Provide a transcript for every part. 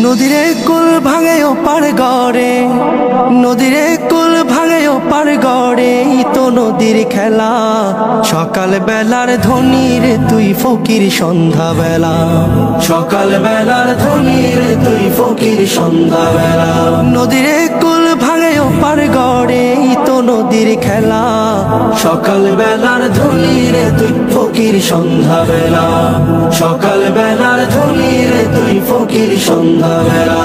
নদীরে কুল ভাঙে ও পার গড়ে, নদীরে কুল ভাঙে ও পার গড়ে, তো নদীর খেলা। সকাল বেলার ধ্বনি রে তুই ফকির সন্ধ্যা বেলা, সকাল বেলার ধ্বনি রে তুই ফকির সন্ধ্যা বেলা। নদীরে কুল ভাঙে ও পার গড়ে, তো নদীর খেলা। সকাল বেলার ধ্বনি রে তুই ফকির সন্ধ্যা বেলা, সকাল বেলার ধ্বনি রে তুই ফকির সন্ধ্যা বেলা।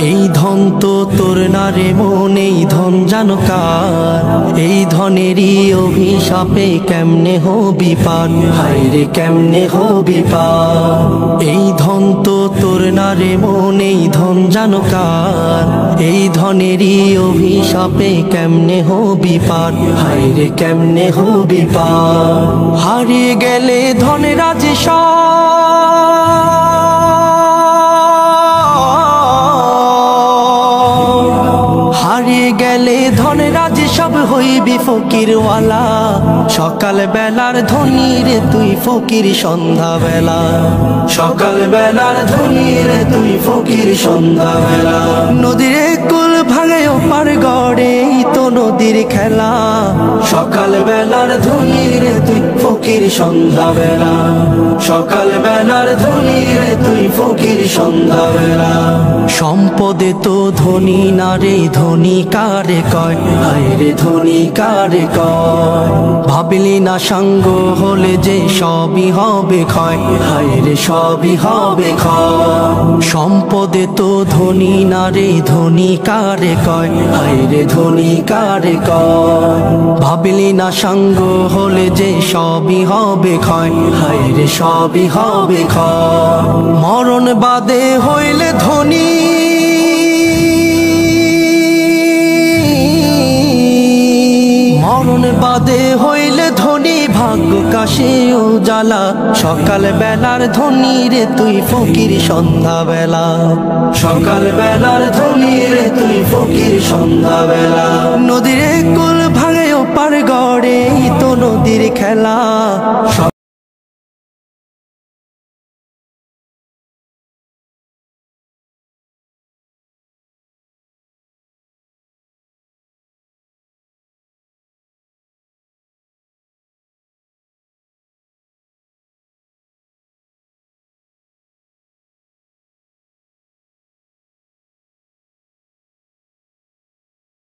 এই ধন তো তোর না রে মন, এই ধন জানো কার? এই ধনেরই অভিশাপে কেমনে হবি পার, হায় রে কেমনে হবি পার। এই ধন তো তোর না রে মন, এই ধন জানো কার? এই ধনেরই অভিশাপে কেমনে হবি পার, হায় রে কেমনে হবি পার। হারিয়ে গেলে ধনেরাজ হারিয়ে গেলে ধনেরাজ সব হইবি ফকিরওয়ালা। সকাল বেলার ধ্বনি রে তুই ফকির সন্ধ্যা বেলা, সকাল বেলার ধ্বনি রে তুই ফকির সন্ধ্যা বেলা। নদীরে কুল ভাঙে ও পার গড়ে, তো নদীর খেলা। সকাল বেলার ধ্বনি রে তুই ফকির সন্ধ্যা বেলা, সকাল বেলার ধ্বনি রে তুই ফকির সন্ধ্যা বেলা। সম্পদে তো ধনী না রে, ধনী কারে কয়, হায় রে ধনী কারে কয়। ভাবলি না সঙ্গ হলে যে সবই হবে ক্ষয়, হায় রে সবই হবে ক্ষয়। সম্পদে তো ধনী না রে, ধনী কারে কয়, হায় রে ধনী কারে কয়। ভাবলি না সঙ্গ হলে যে সবই হবে ক্ষয়, হায় রে সবই হবে ক্ষয়। মরণ বাদে হইলে ধনী, মরণ বাদে হইলে ধনী, ভাগ্য কাশে ও জ্বালা। সকাল বেলার ধ্বনি রে তুই ফকির সন্ধ্যা বেলা, সকাল বেলার ধ্বনি রে তুই ফকির সন্ধ্যা বেলা। নদীরে কুল ভাঙে ও পার গড়ে, তো নদীর খেলা।